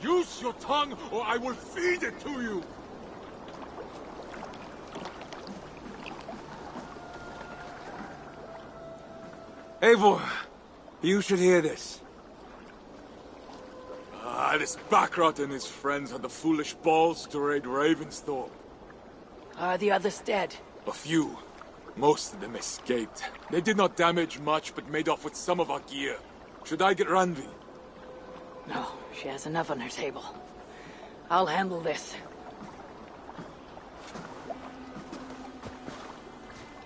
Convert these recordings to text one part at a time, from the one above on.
Use your tongue, or I will feed it to you! Eivor, you should hear this. This Baccarat and his friends had the foolish balls to raid Ravensthorpe. Are the others dead? A few. Most of them escaped. They did not damage much, but made off with some of our gear. Should I get Randvi? No, she has enough on her table. I'll handle this.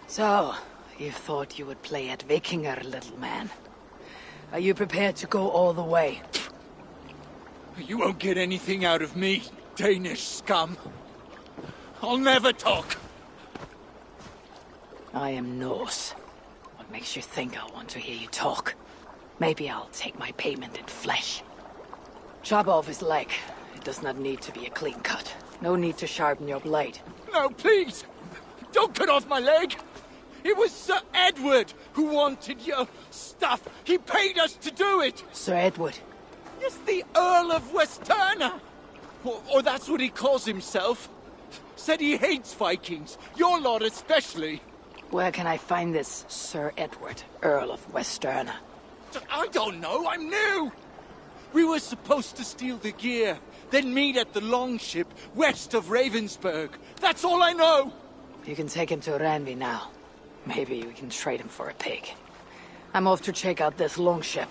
So, you thought you would play at Vikinger, little man. Are you prepared to go all the way? You won't get anything out of me, Danish scum. I'll never talk. I am Norse. What makes you think I'll want to hear you talk? Maybe I'll take my payment in flesh. Chop off his leg. It does not need to be a clean cut. No need to sharpen your blade. No, please! Don't cut off my leg! It was Sir Edward who wanted your stuff. He paid us to do it! Sir Edward? Yes, the Earl of Westerna! Or that's what he calls himself. Said he hates Vikings. Your lot especially. Where can I find this Sir Edward, Earl of Westerna? I don't know, I'm new! We were supposed to steal the gear, then meet at the longship west of Ravensburg. That's all I know! You can take him to Randvi now. Maybe we can trade him for a pig. I'm off to check out this longship.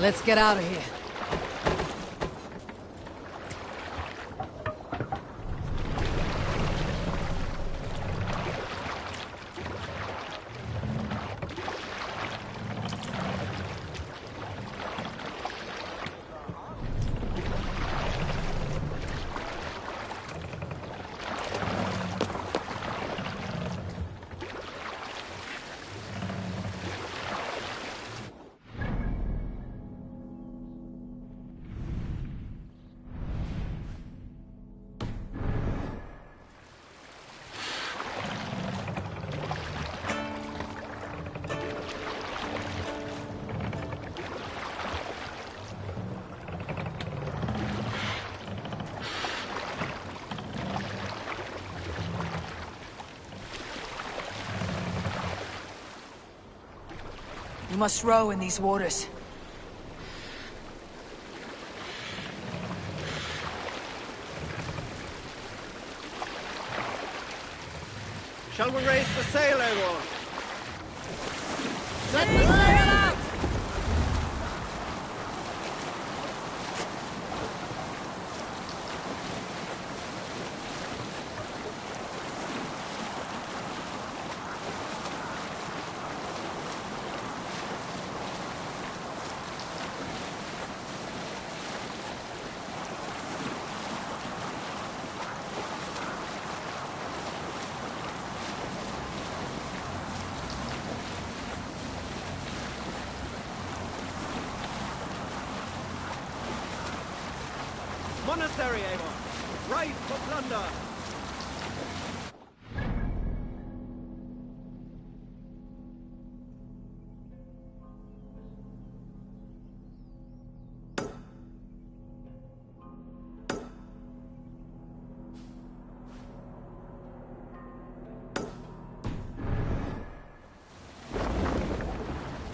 Let's get out of here. You must row in these waters. Shall we raise the sail, Eivor? Let the sail out! monastery, Eivor! Right for plunder!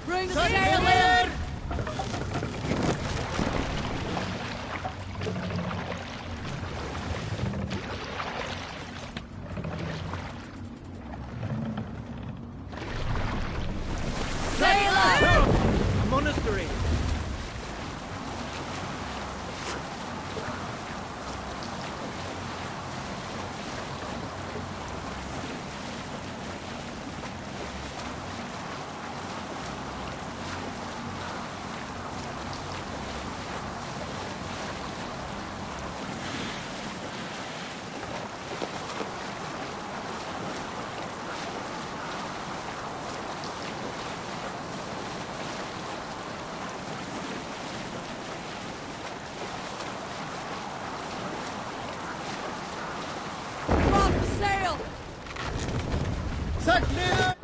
Bring the sail in! Sailor! A monastery! Drop the sail! Set clear!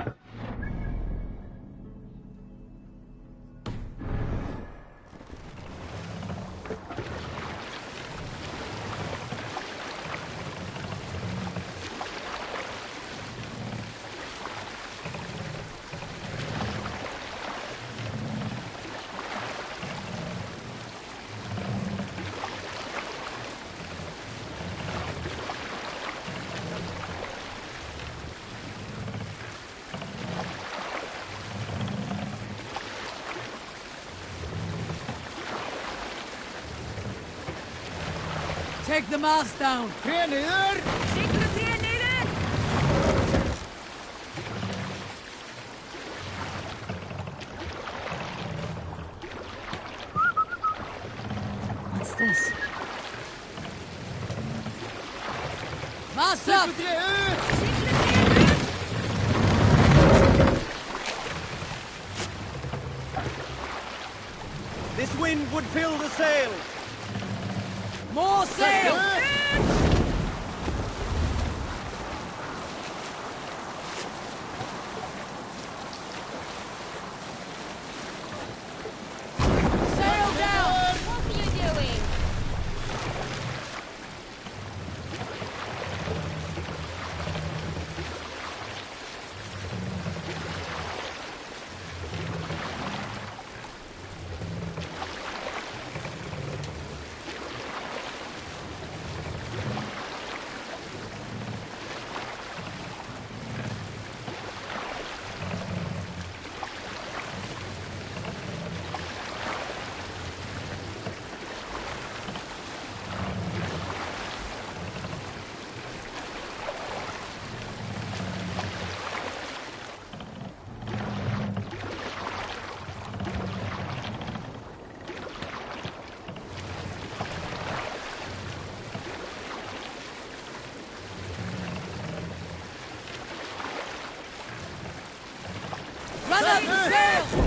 Take the mast down! Tre ner! What's this? Mast up! This wind would fill the sails! More sail! Sail down! What are you doing? Run up the sail!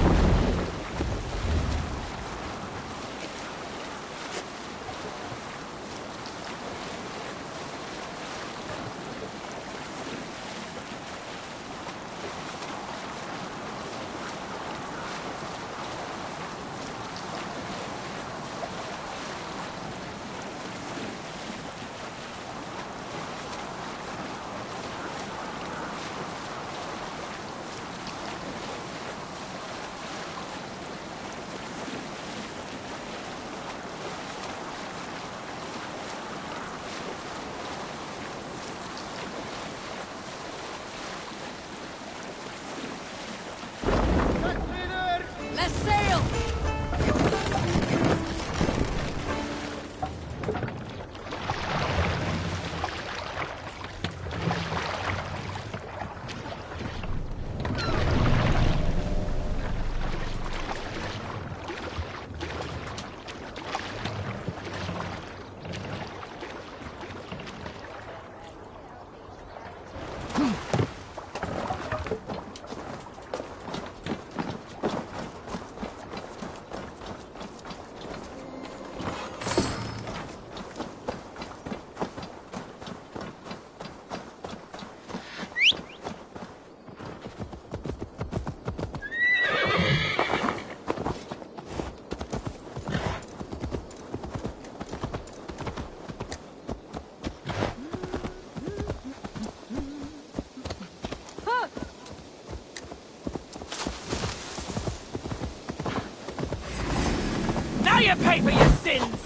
to pay for your sins!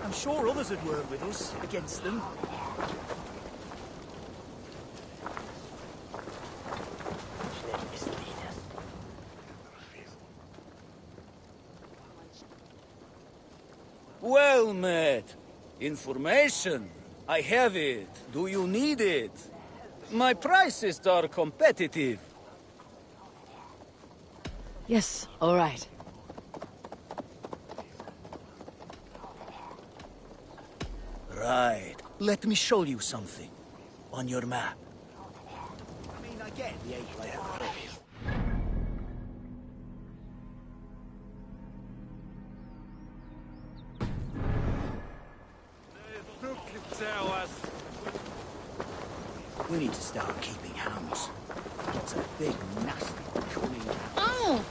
I'm sure others would work with us against them. Well met. Information. I have it. Do you need it? My prices are competitive. Yes, all right. Right. Let me show you something. On your map. I mean, I get the 8-layer. We need to start keeping hounds. It's a big, nasty, cunning... Oh!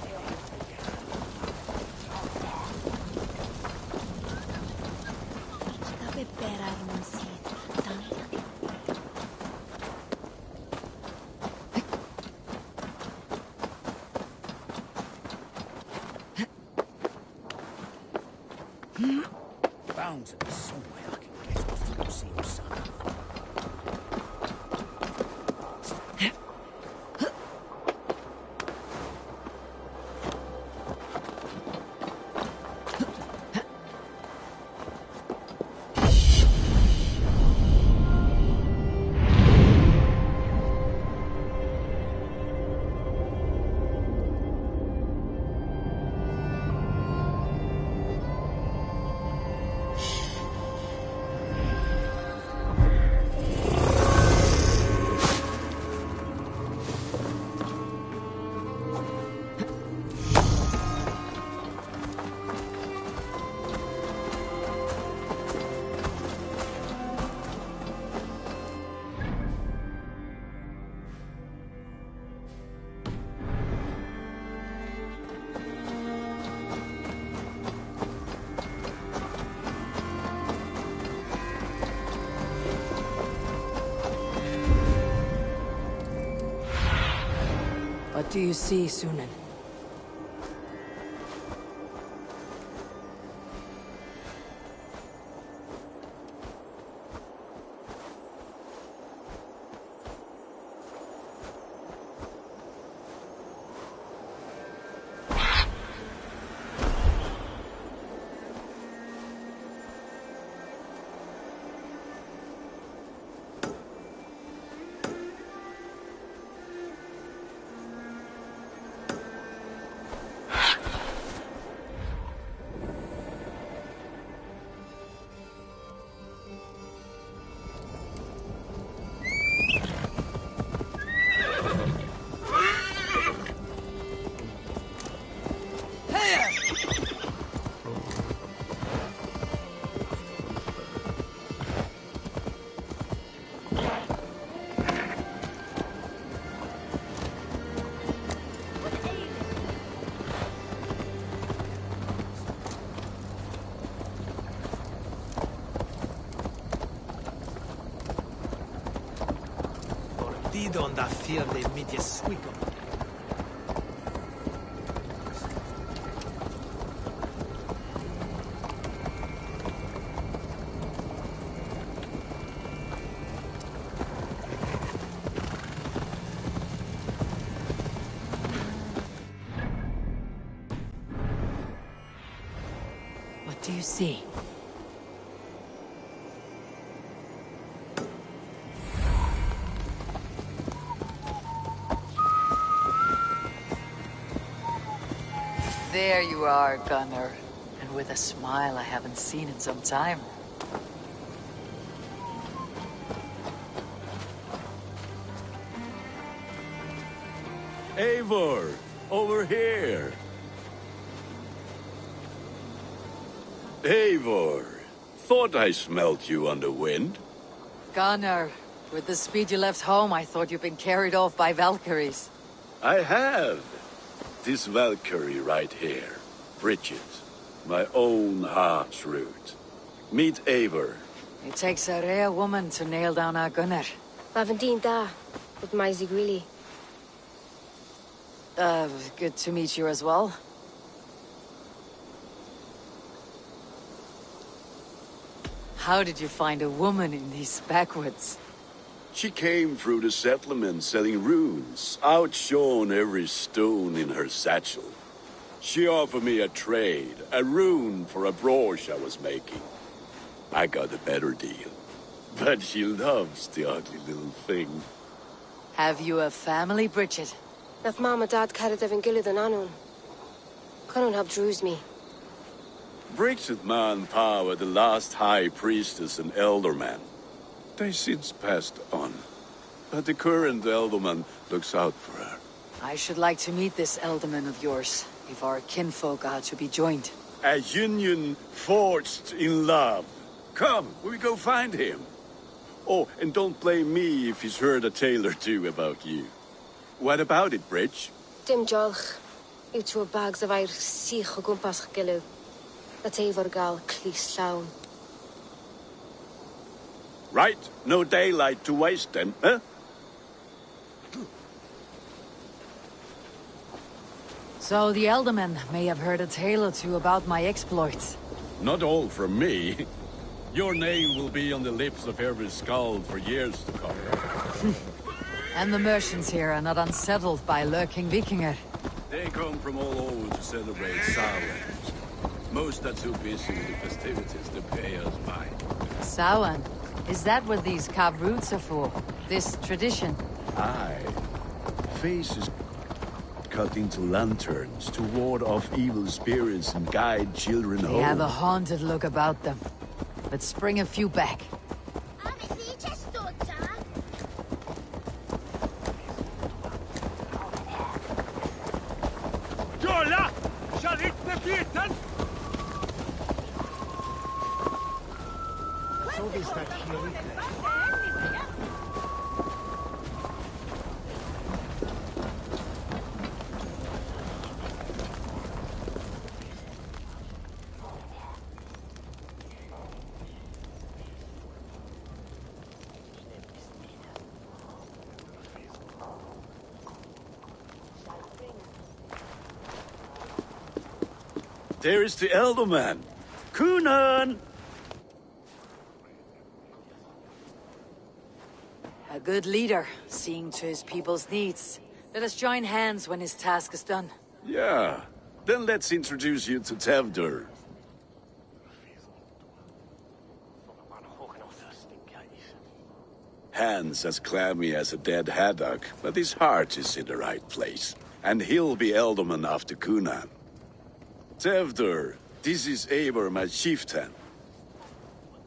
Bound to be some way I can get off to go see him, son. What do you see, Sunan? Didon da fear de media squiggle. What do you see? There you are, Gunnar. And with a smile I haven't seen in some time. Eivor, over here. Eivor, thought I smelt you on the wind. Gunnar, with the speed you left home, I thought you'd been carried off by Valkyries. I have. This Valkyrie right here, Bridget, my own heart's root. Meet Eivor. It takes a rare woman to nail down our Gunnar. Lavendine da, but my Zigrili. Good to meet you as well. How did you find a woman in these backwoods? She came through the settlement selling runes, outshone every stone in her satchel. She offered me a trade, a rune for a brooch I was making. I got a better deal. But she loves the ugly little thing. Have you a family, Bridget? Naf mama dad carried evan gilid an anun. Cannon have drews me. Bridget man Pa were the last high priestess and elderman. They since passed on. But the current elderman looks out for her. I should like to meet this elderman of yours, if our kinfolk are to be joined. A union forged in love. Come, we go find him. Oh, and don't blame me if he's heard a tale or two about you. What about it, Bridge? Dim jolch. You two bags of air sich o gwmpas gilydd. That Eivor gal clis llawn. Right, no daylight to waste then, huh? So the Elderman may have heard a tale or two about my exploits. Not all from me. Your name will be on the lips of every skald for years to come. And the merchants here are not unsettled by lurking Vikinger. They come from all over to celebrate Samhain. Most are too busy with the festivities to pay us mind. Samhain? Is that what these carved roots are for? This tradition? Aye. Faces cut into lanterns to ward off evil spirits and guide children home. They have a haunted look about them. Let's bring a few back. There is the elder man. Kunan! A good leader, seeing to his people's needs. Let us join hands when his task is done. Yeah. Then let's introduce you to Tevdur. Hands as clammy as a dead haddock, but his heart is in the right place. And he'll be Elderman after Kunan. Tevdur, this is Eivor, my chieftain.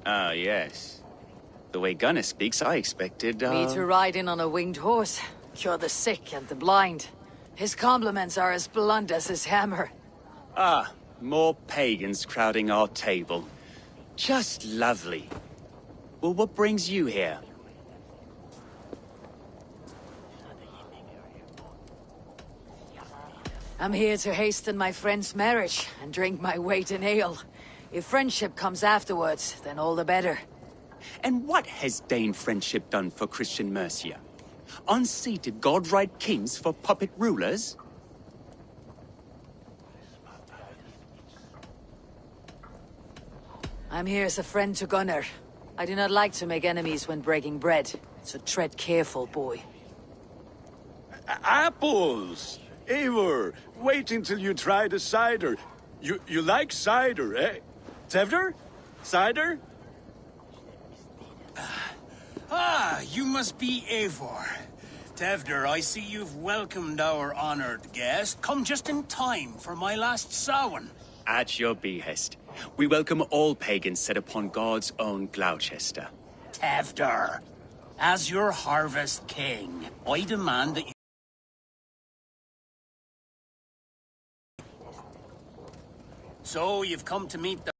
Ah, yes. The way Gunnar speaks, I expected, Me to ride in on a winged horse, cure the sick and the blind. His compliments are as blunt as his hammer. Ah, more pagans crowding our table. Just lovely. Well, what brings you here? I'm here to hasten my friend's marriage and drink my weight in ale. If friendship comes afterwards, then all the better. And what has Dane friendship done for Christian Mercia? Unseated godright kings for puppet rulers? I'm here as a friend to Gunnar. I do not like to make enemies when breaking bread, so tread careful, boy. Apples! Eivor, wait until you try the cider. You like cider, eh? Tevdur? Cider? Ah, you must be Eivor. Tevdur, I see you've welcomed our honored guest. Come just in time for my last Samhain. At your behest. We welcome all pagans set upon God's own Gloucester. Tevdur, as your harvest king, I demand that you... So, you've come to meet the...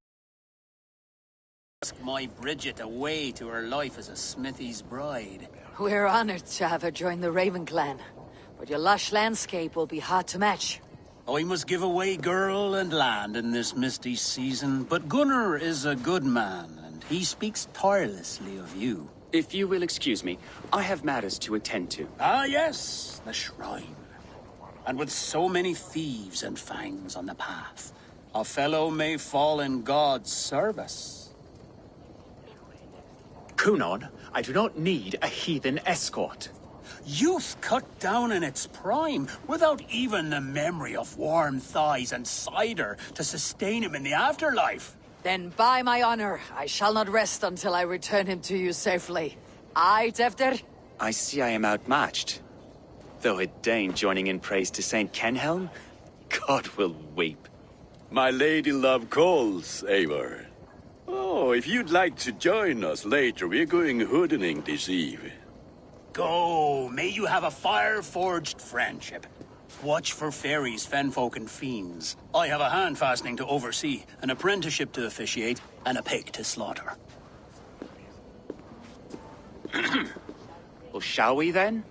Ask my Bridget away to her life as a smithy's bride. We're honored to have her join the Raven clan, but your lush landscape will be hard to match. I must give away girl and land in this misty season, but Gunnar is a good man, and he speaks tirelessly of you. If you will excuse me, I have matters to attend to. Ah, yes, the shrine. And with so many thieves and fangs on the path, a fellow may fall in God's service. Kunan, I do not need a heathen escort. Youth cut down in its prime, without even the memory of warm thighs and cider to sustain him in the afterlife. Then by my honor, I shall not rest until I return him to you safely. Aye, Tevdur? I see I am outmatched. Though a Dane joining in praise to Saint Kenhelm, God will weep. My lady love calls, Eivor. Oh, if you'd like to join us later, we're going hoodening this eve. Go, may you have a fire-forged friendship. Watch for fairies, fenfolk, and fiends. I have a hand fastening to oversee, an apprenticeship to officiate, and a pig to slaughter. Well, shall we then?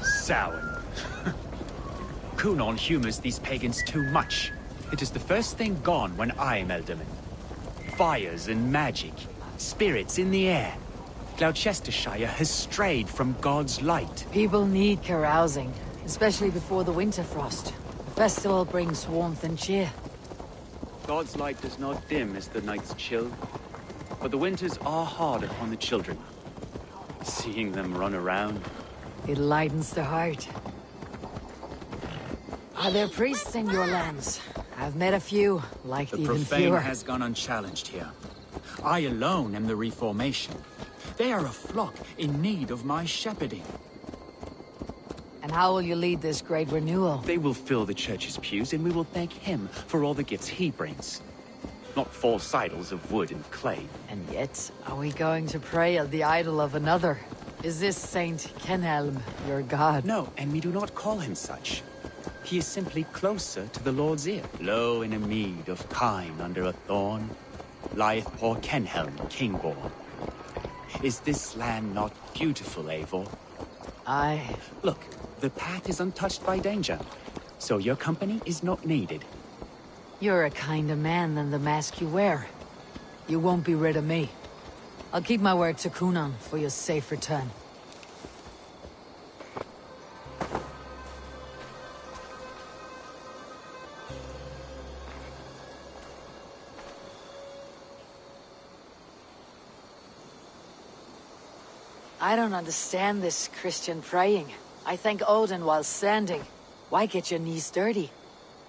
Samhain. Kunan humors these pagans too much. It is the first thing gone when I am Elderman. fires and magic, spirits in the air. Gloucestershire has strayed from God's light. People need carousing, especially before the winter frost. The festival brings warmth and cheer. God's light does not dim as the nights chill, but the winters are hard upon the children. Seeing them run around, it lightens the heart. Are there priests in your lands? I've met a few, like The even profane fewer. has gone unchallenged here. I alone am the reformation. They are a flock in need of my shepherding. And how will you lead this great renewal? they will fill the church's pews, and we will thank him for all the gifts he brings. Not false idols of wood and clay. And yet, are we going to pray at the idol of another? Is this Saint Kenelm your god? No, and we do not call him such. He is simply closer to the Lord's ear. Low in a mead of kine under a thorn, lieth poor Kenhelm, king-born. Is this land not beautiful, Eivor? Aye. Look, the path is untouched by danger, so your company is not needed. You're a kinder man than the mask you wear. You won't be rid of me. I'll keep my word to Kunan for your safe return. I don't understand this Christian praying. I thank Odin while standing. Why get your knees dirty?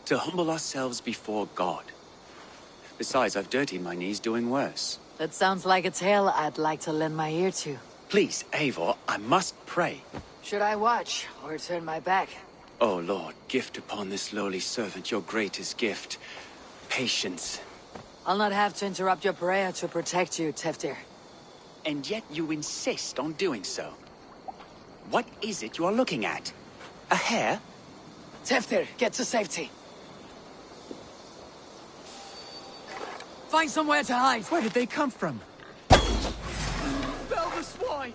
To humble ourselves before God. Besides, I've dirtied my knees doing worse. That sounds like a tale I'd like to lend my ear to. Please, Eivor, I must pray. Should I watch, or turn my back? O Lord, gift upon this lowly servant your greatest gift. Patience. I'll not have to interrupt your prayer to protect you, Teftir. And yet you insist on doing so. What is it you are looking at? A hare? Teftir, get to safety. Find somewhere to hide. Where did they come from? Bell the swine!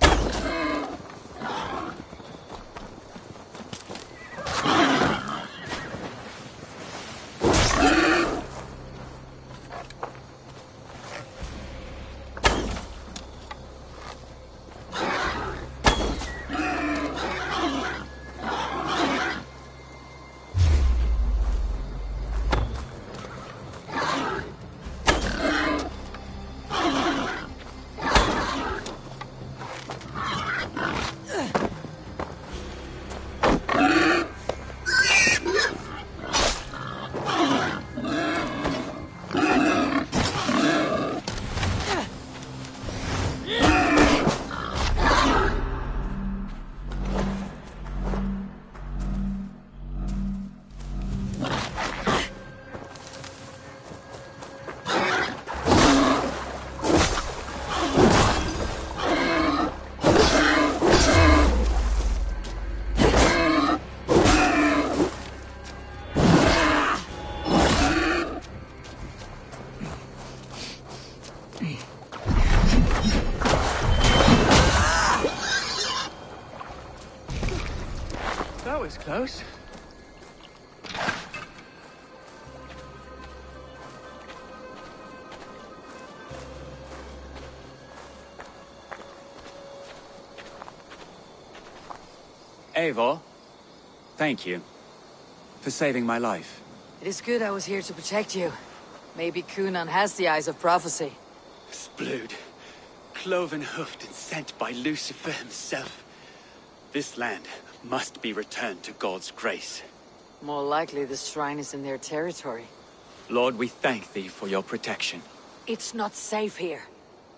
That was close. Eivor, thank you for saving my life. It is good I was here to protect you. Maybe Kunan has the eyes of prophecy. Splood, cloven-hoofed and sent by Lucifer himself. This land must be returned to God's grace. More likely the shrine is in their territory. Lord, we thank thee for your protection. It's not safe here.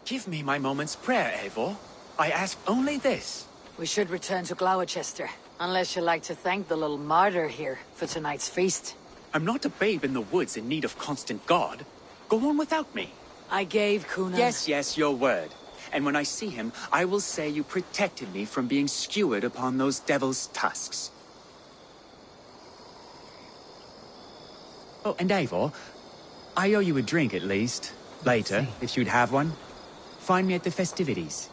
Give me my moment's prayer, Eivor. I ask only this. We should return to Gloucester, unless you'd like to thank the little martyr here for tonight's feast. I'm not a babe in the woods in need of constant guard. Go on without me. I gave Kunan... Yes, your word. And when I see him, I will say you protected me from being skewered upon those devil's tusks. Oh, and Eivor, I owe you a drink at least. Later, if you'd have one. Find me at the festivities.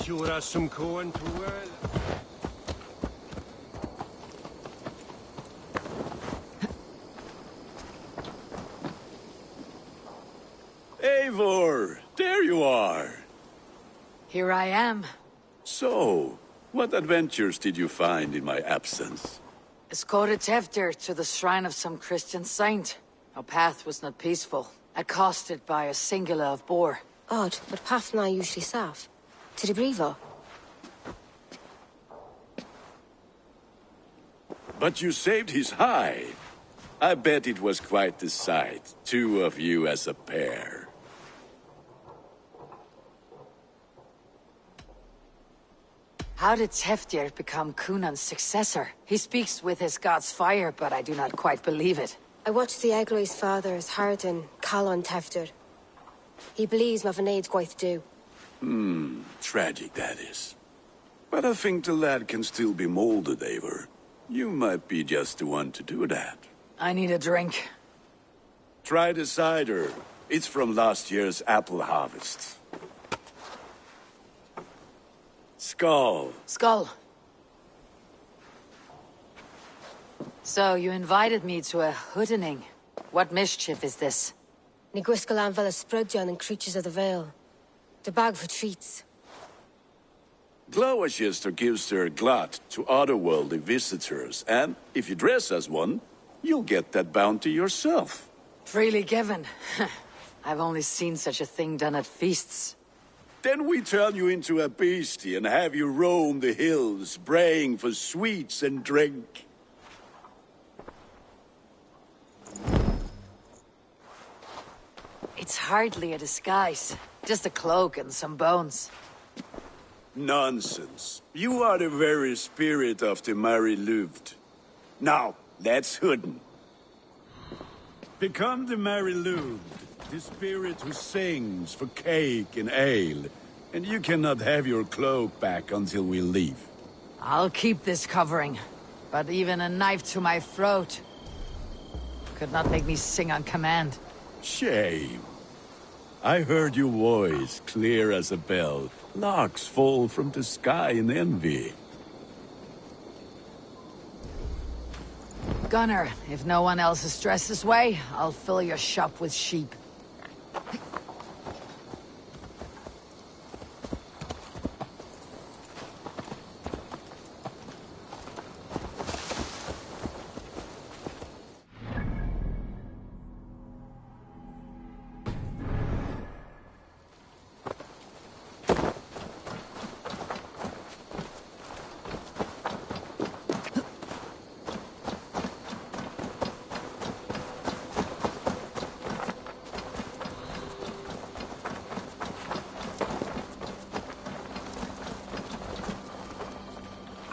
Jura some corn to well. Eivor, there you are. Here I am. So, what adventures did you find in my absence? Escorted Tevdir to the shrine of some Christian saint. Our path was not peaceful, accosted by a singular of boar. Odd, but path na usually safe. To the Brivo. But you saved his hide. I bet it was quite the sight, two of you as a pair. How did Tevdir become Cunan's successor? He speaks with his god's fire, but I do not quite believe it. I watched the Egroy's father's heart in Calon Tefter. He believes Mavanade quite do. Tragic that is. But I think the lad can still be molded, Eivor. You might be just the one to do that. I need a drink. Try the cider. It's from last year's apple harvest. Skull. Skull. So, you invited me to a hoodening. What mischief is this? Ni gwisgalan fel ysbrydion and creatures of the Vale. The bag for treats. Glowachester gives their glut to otherworldly visitors, and if you dress as one, you'll get that bounty yourself. Freely given. I've only seen such a thing done at feasts. Then we turn you into a beastie and have you roam the hills, braying for sweets and drink. It's hardly a disguise. Just a cloak and some bones. Nonsense. You are the very spirit of the Mary Louved. Now, let's hooden. Become the Mary Louved, the spirit who sings for cake and ale, and you cannot have your cloak back until we leave. I'll keep this covering, but even a knife to my throat could not make me sing on command. Shame. I heard your voice clear as a bell. Larks fall from the sky in envy. Gunner, if no one else is dressed this way, I'll fill your shop with sheep.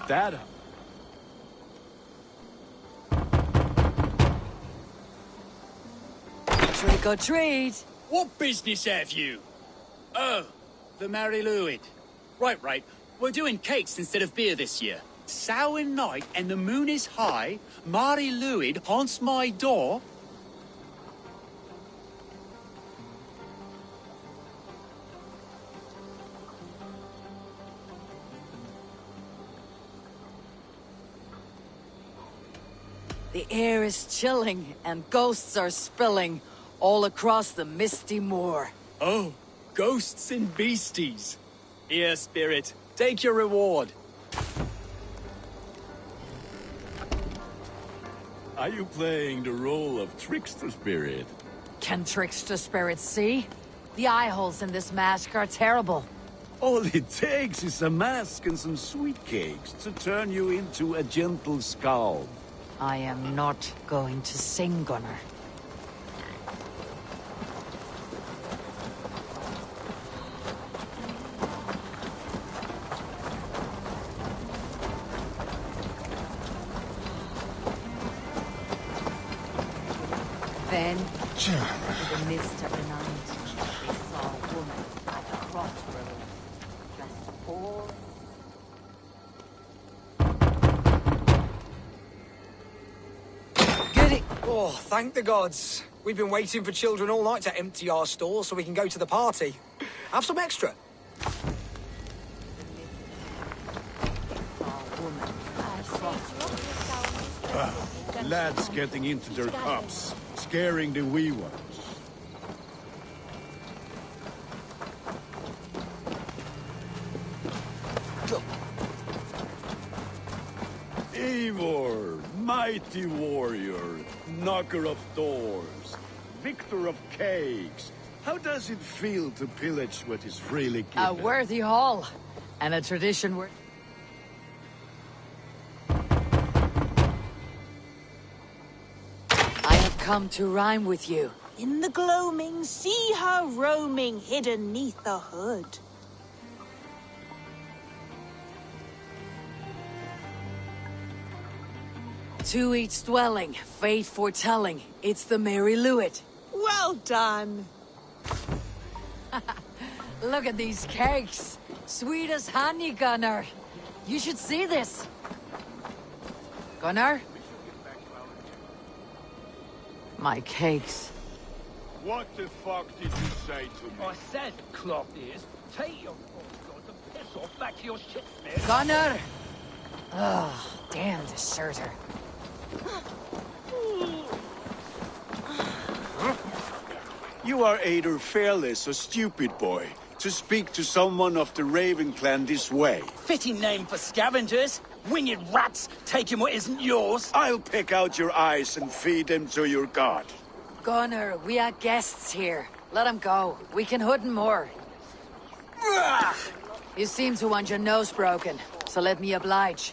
That Trick or treat! What business have you? Oh, the Mary Louid. Right. We're doing cakes instead of beer this year. Sour night and the moon is high. Mary Louid haunts my door. The air is chilling, and ghosts are spilling all across the misty moor. Oh, ghosts and beasties. Here, spirit, take your reward. Are you playing the role of trickster spirit? Can trickster spirits see? The eye holes in this mask are terrible. All it takes is a mask and some sweet cakes to turn you into a gentle skull. I am not going to sing, Gunner. Then, in the mist of the night, they saw a woman at a crossroad, dressed all Oh, thank the gods. We've been waiting for children all night to empty our stores so we can go to the party. Have some extra. lads getting into their cups, scaring the wee ones. Eivor, mighty warrior, knocker of doors, victor of cakes. How does it feel to pillage what is freely given? A worthy haul, and a tradition worth... I have come to rhyme with you. In the gloaming, see her roaming hidden neath the hood. To each dwelling, fate foretelling, it's the Merry Lewit. Well done. Look at these cakes. Sweet as honey, Gunnar. You should see this. Gunnar? My cakes. What the fuck did you say to me? I said, cloth ears, take your God and piss off back to your shit, man. Gunnar! Ugh, damn deserter. You are either fearless or stupid, boy, to speak to someone of the Raven clan this way. Fitting name for scavengers. Winged rats taking what isn't yours. I'll pick out your eyes and feed them to your god. Gunnar, we are guests here. Let him go. We can hood him more. You seem to want your nose broken, so let me oblige.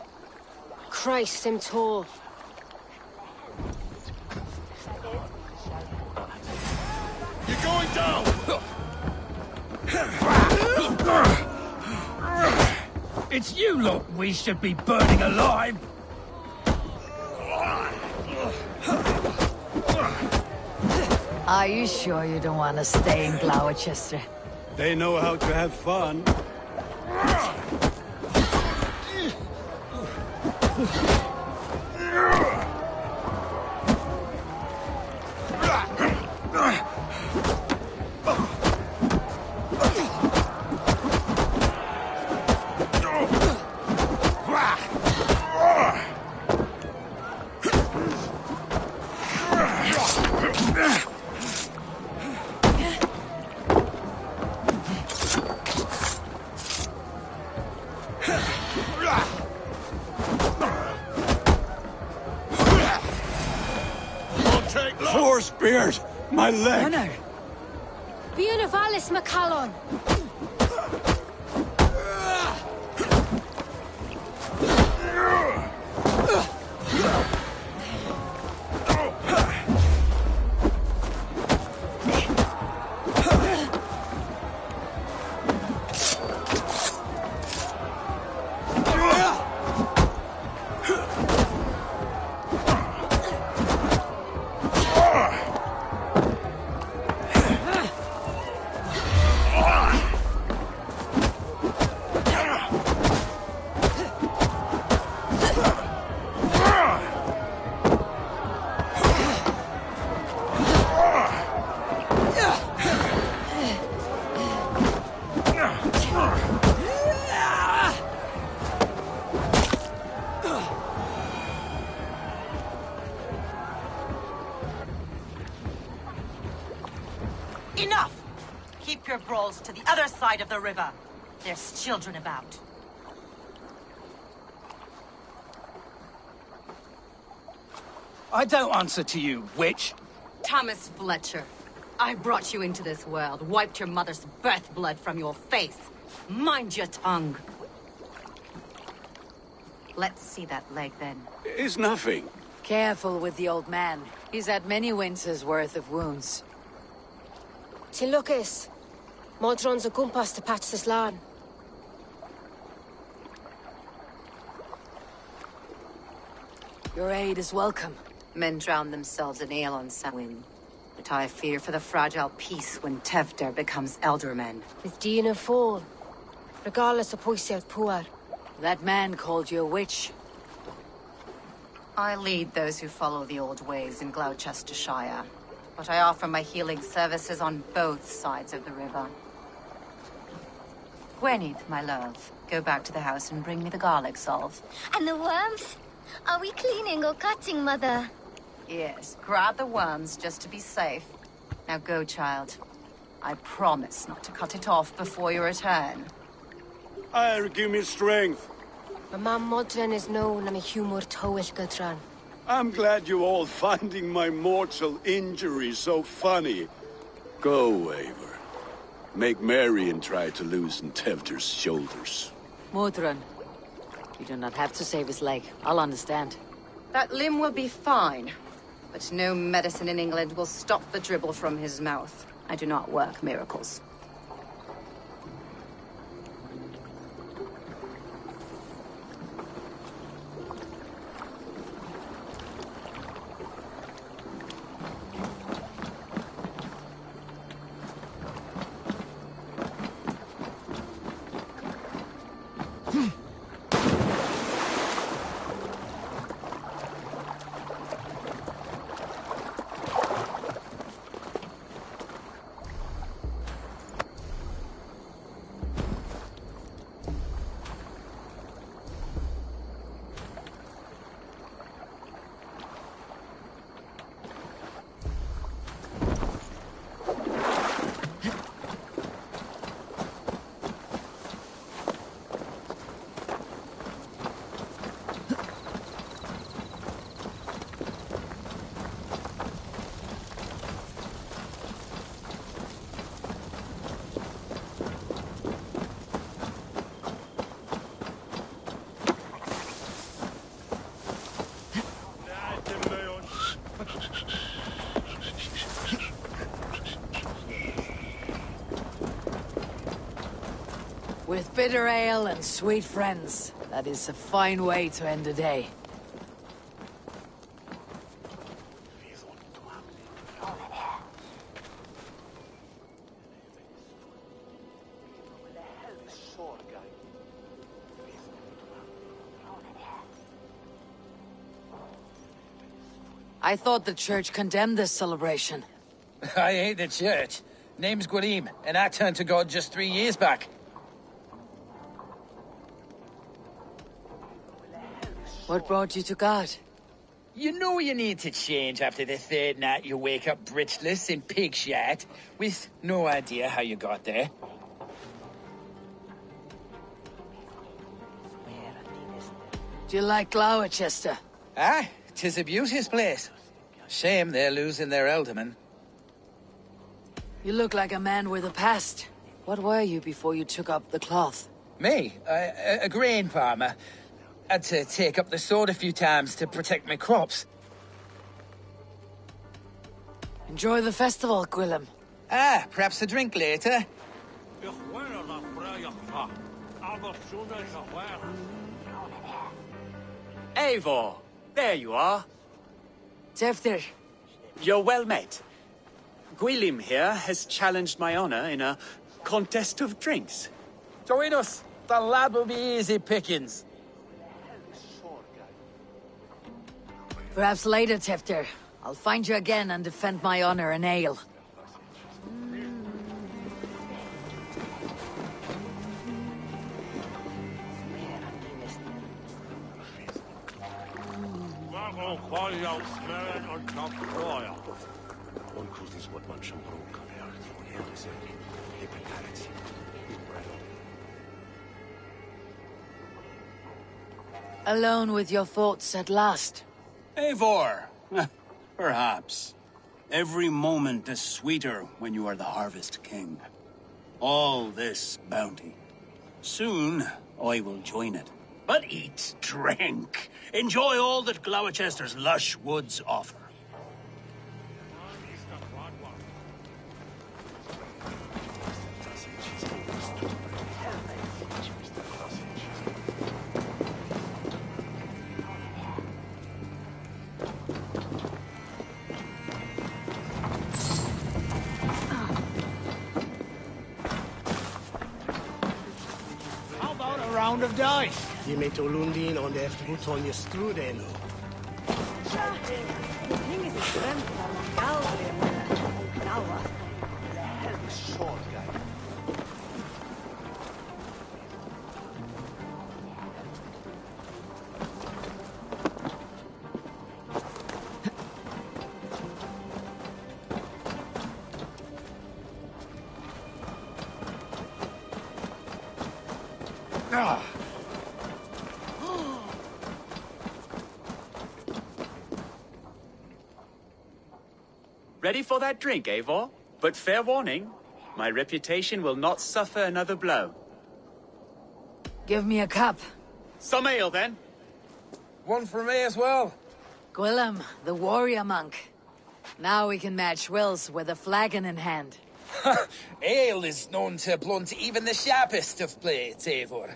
Christ, I'm tall. You're going down! It's you lot we should be burning alive. Are you sure you don't want to stay in Gloucester? They know how to have fun. Four spears! My leg! Gunnar! Bionavalis Macallon! Enough! Keep your brawls to the other side of the river. There's children about. I don't answer to you, witch. Thomas Fletcher, I brought you into this world, wiped your mother's birth blood from your face. Mind your tongue. Let's see that leg, then. It's nothing. Careful with the old man. He's had many winters' worth of wounds. Tilukis. Modron's a gumpas to patch this land. Your aid is welcome. Men drown themselves in ale on Samhain. But I fear for the fragile peace when Tevder becomes eldermen. With Dean and Fall. Regardless of Poisiel Puar. That man called you a witch. I lead those who follow the old ways in Gloucestershire. But I offer my healing services on both sides of the river. Gwenith, my love, go back to the house and bring me the garlic salve. And the worms? Are we cleaning or cutting, Mother? Yes, grab the worms just to be safe. Now go, child. I promise not to cut it off before you return. Give me strength. My modern is known am a humor towish gutran. I'm glad you all finding my mortal injury so funny. Go, Eivor. Make merry and try to loosen Tevder's shoulders. Modron, you do not have to save his leg. I'll understand. That limb will be fine. But no medicine in England will stop the dribble from his mouth. I do not work miracles. With bitter ale and sweet friends, that is a fine way to end a day. I thought the church condemned this celebration. I hate the church. Name's Gwarim, and I turned to God just 3 years back. What brought you to God? You know you need to change after the third night you wake up britchless in pig shat, with no idea how you got there. Do you like Gloucester? Ah, 'tis a beauteous place. Shame they're losing their alderman. You look like a man with a past. What were you before you took up the cloth? Me? A grain farmer. Had to take up the sword a few times to protect my crops. Enjoy the festival, Gwillem. Ah, perhaps a drink later. Eivor, there you are. Teftir. You're well met. Gwilym here has challenged my honor in a contest of drinks. Join us. The lad will be easy pickings. Perhaps later, Teftir. I'll find you again and defend my honor in ale. Alone with your thoughts at last. Eivor, perhaps. Every moment is sweeter when you are the Harvest King. All this bounty. Soon, I will join it. But eat, drink, enjoy all that Gloucester's lush woods offer. Round of dice. Die met Olundin on de heeft goed on je strudeno. Ready for that drink, Eivor? But fair warning, my reputation will not suffer another blow. Give me a cup. Some ale, then. One for me as well. Gwillem, the warrior monk. Now we can match wills with a flagon in hand. Ale is known to blunt even the sharpest of blades, Eivor.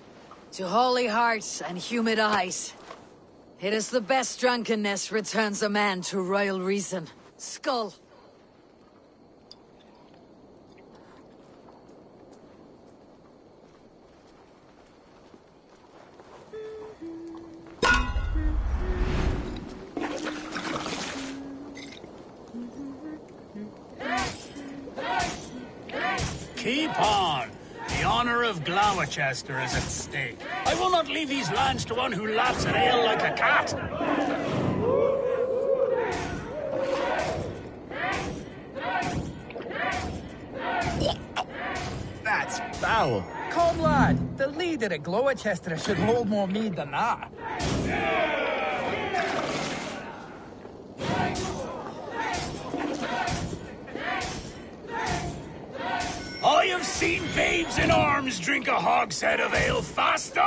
To holy hearts and humid eyes. It is the best drunkenness returns a man to royal reason. Skull. Keep on! The honor of Gloucester is at stake. I will not leave these lands to one who laps at ale like a cat. That's foul. Come, lad. The leader of Gloucester should hold more mead than that. I have seen babes in arms drink a hogshead of ale faster!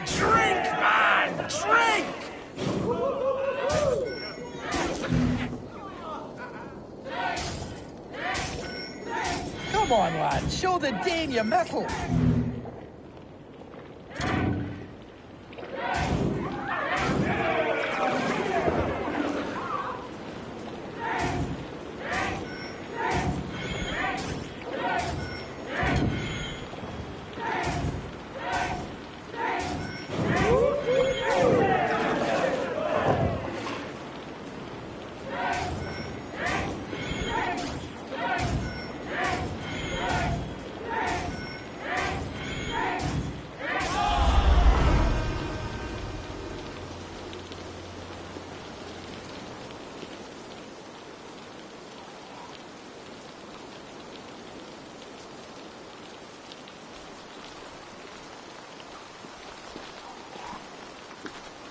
Drink, man! Drink! Come on, lad. Show the Dane your mettle.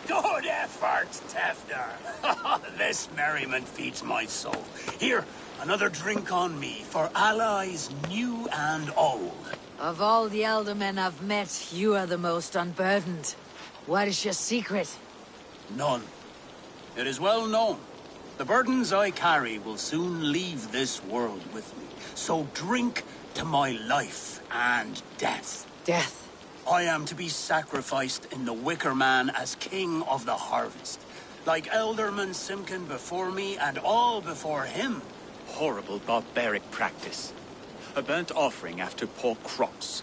Good effort, Tefner. This merriment feeds my soul. Here, another drink on me for allies new and old. Of all the elder men I've met, you are the most unburdened. What is your secret? None. It is well known. The burdens I carry will soon leave this world with me. So drink to my life and death. Death? I am to be sacrificed in the Wicker Man as king of the harvest. Like Elderman Simkin before me and all before him. Horrible barbaric practice. A burnt offering after poor crops.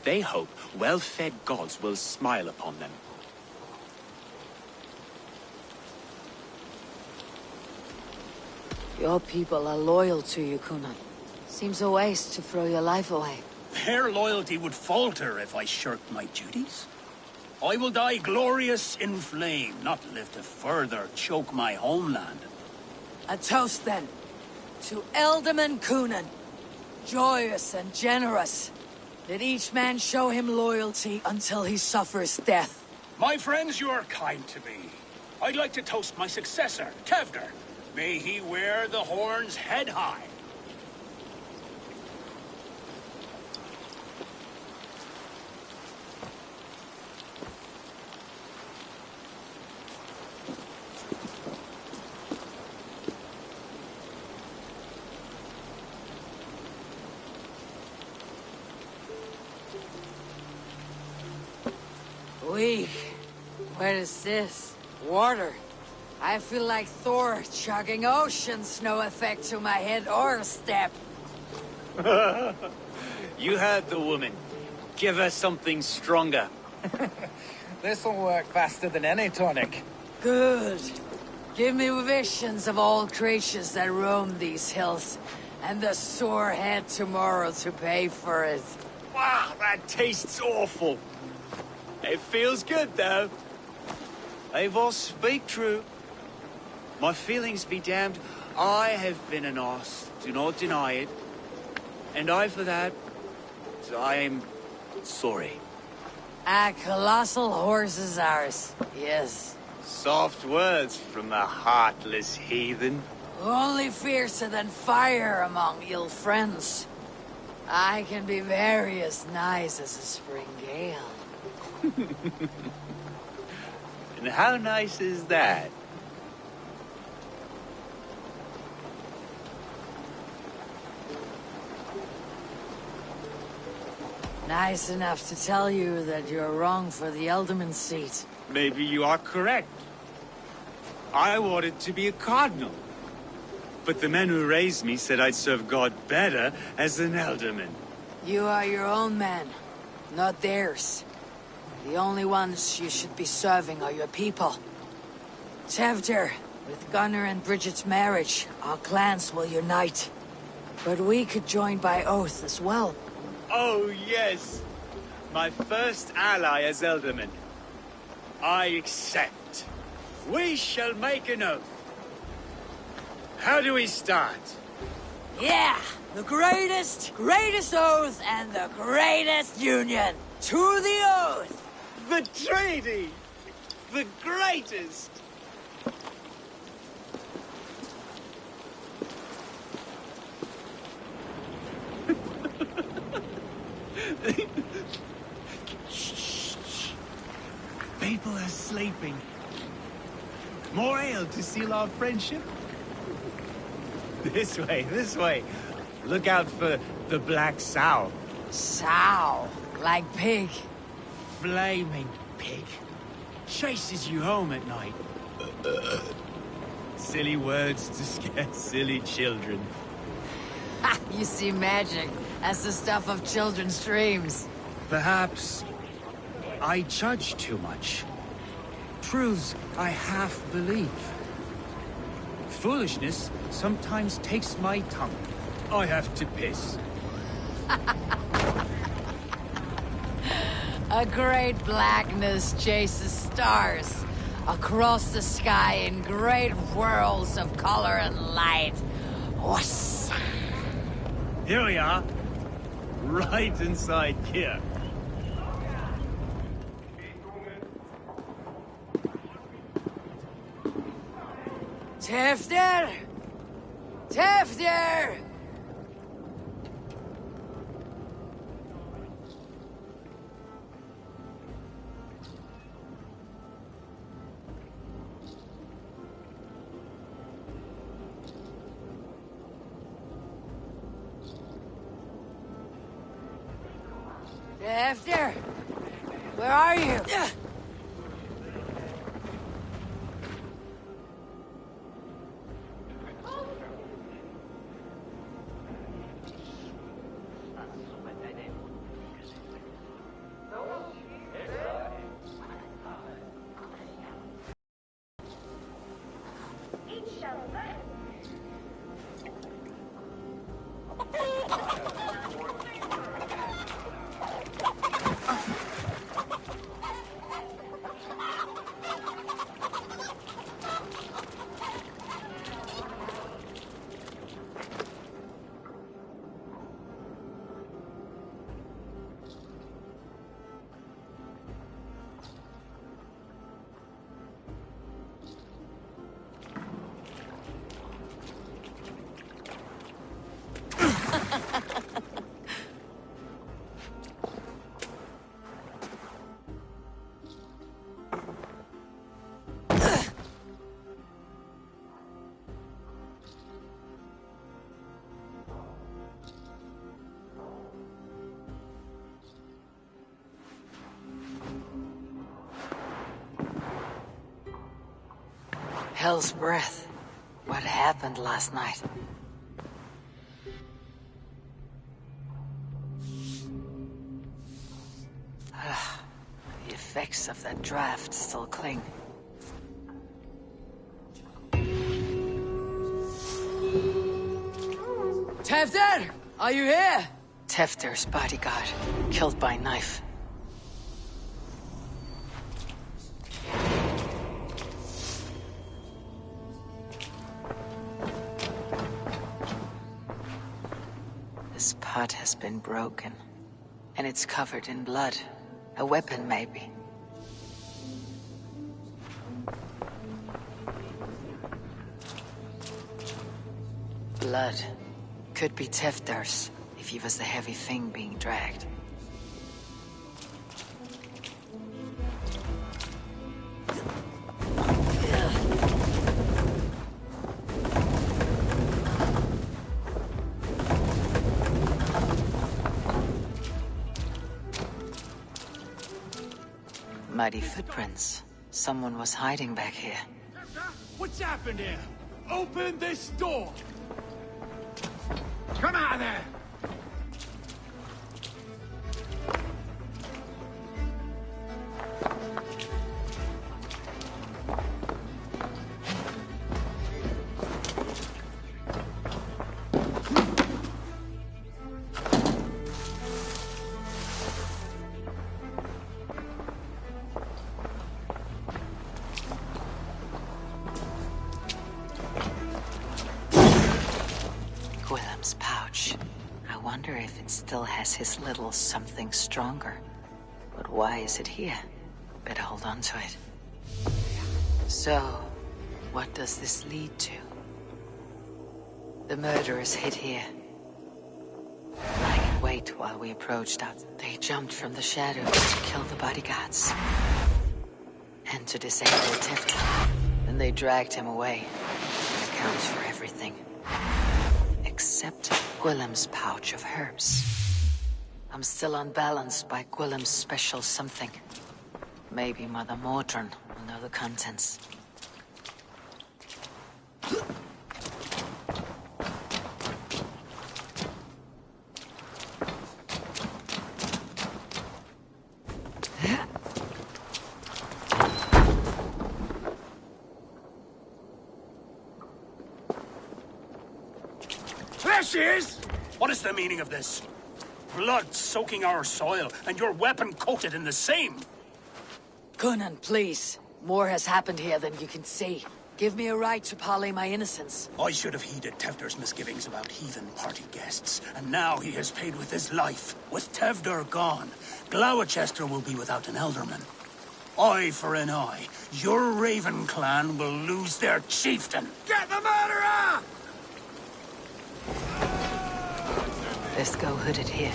They hope well-fed gods will smile upon them. Your people are loyal to you, Kunan. Seems a waste to throw your life away. Their loyalty would falter if I shirked my duties. I will die glorious in flame, not live to further choke my homeland. A toast, then, to Elderman Kunan. Joyous and generous. Let each man show him loyalty until he suffers death. My friends, you are kind to me. I'd like to toast my successor, Tevder. May he wear the horns head high. Weak. What is this? Water. I feel like Thor chugging oceans. No effect to my head or step. You heard the woman. Give her something stronger. This'll work faster than any tonic. Good. Give me visions of all creatures that roam these hills, and the sore head tomorrow to pay for it. Wow, that tastes awful. It feels good, though. Eivor, speak true. My feelings be damned. I have been an arse. Do not deny it. And I, for that, I am sorry. A colossal horse is ours, yes. Soft words from the heartless heathen. Only fiercer than fire among ill friends. I can be very as nice as a spring gale. And how nice is that? Nice enough to tell you that you're wrong for the Alderman seat. Maybe you are correct. I wanted to be a cardinal. But the men who raised me said I'd serve God better as an alderman. You are your own men, not theirs. The only ones you should be serving are your people. Tevder, with Gunnar and Bridget's marriage, our clans will unite. But we could join by oath as well. Oh, yes. My first ally as alderman. I accept. We shall make an oath. How do we start? Yeah! The greatest oath and the greatest union! To the oath! The treaty! The greatest! Shh. People are sleeping. More ale to seal our friendship? This way. Look out for the black sow. Sow? Like pig? Flaming pig. Chases you home at night. Silly words to scare silly children. Ha! You see magic. That's the stuff of children's dreams. Perhaps I judge too much. Truths I half believe. Foolishness sometimes takes my tongue. I have to piss. A great blackness chases stars across the sky in great whirls of color and light. Whoosh! Here we are. Right inside here. Tevder! Tevder! Tevder! Where are you? Hell's breath. What happened last night? The effects of that draft still cling. Tevder! Are you here? Tefder's bodyguard, killed by knife. This pot has been broken, and it's covered in blood. A weapon, maybe. Blood. Could be Tefder's, if he was the heavy thing being dragged. Muddy footprints. Someone was hiding back here. What's happened here? Open this door! Come out of there! Gwillem's pouch. I wonder if it still has his little something stronger. But why is it here? Better hold on to it. So, what does this lead to? The murderers hid here. Lying in wait while we approached out. They jumped from the shadows to kill the bodyguards. And to disable Tefter. Then they dragged him away. That accounts for everything. Except Gwillem's pouch of herbs. I'm still unbalanced by Gwillem's special something. Maybe Mother Mordrin will know the contents. There she is! What is the meaning of this? Blood soaking our soil, and your weapon coated in the same! Conan, please. More has happened here than you can see. Give me a right to parley my innocence. I should have heeded Tevder's misgivings about heathen party guests, and now he has paid with his life. With Tevder gone, Gloucester will be without an ealdorman. Eye for an eye. Your Raven clan will lose their chieftain. Get the murderer! Let's go hooded here.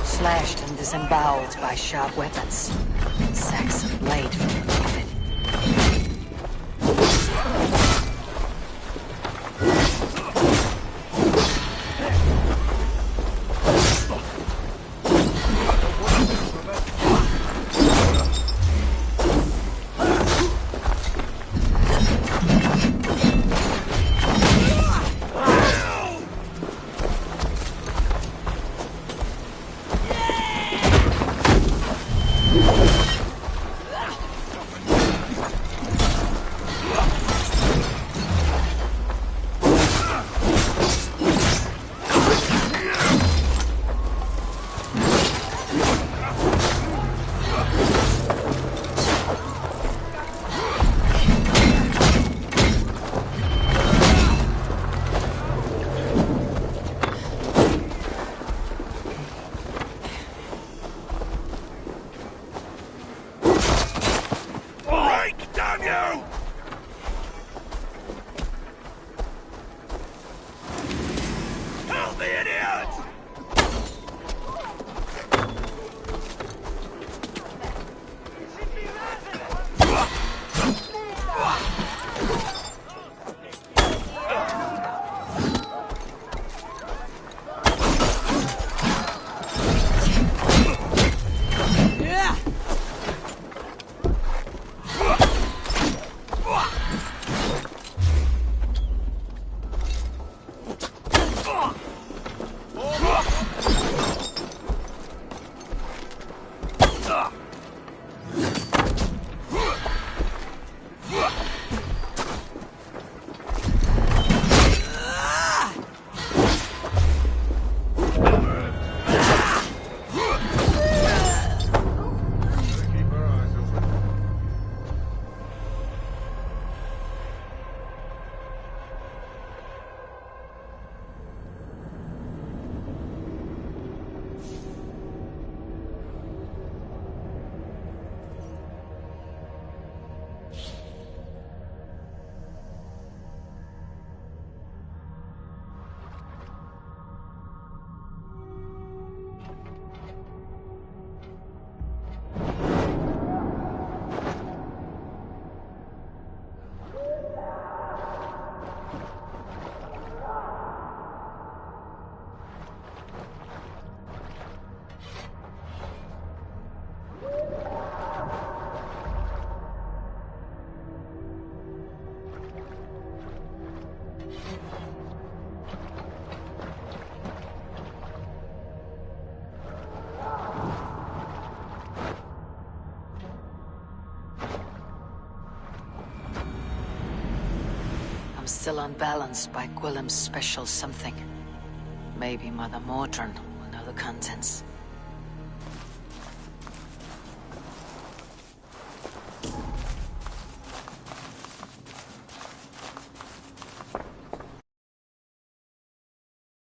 Slashed and disemboweled by sharp weapons. Saxon blade from the look of it. I'm still unbalanced by Gwilym's special something. Maybe Mother Mordrin will know the contents.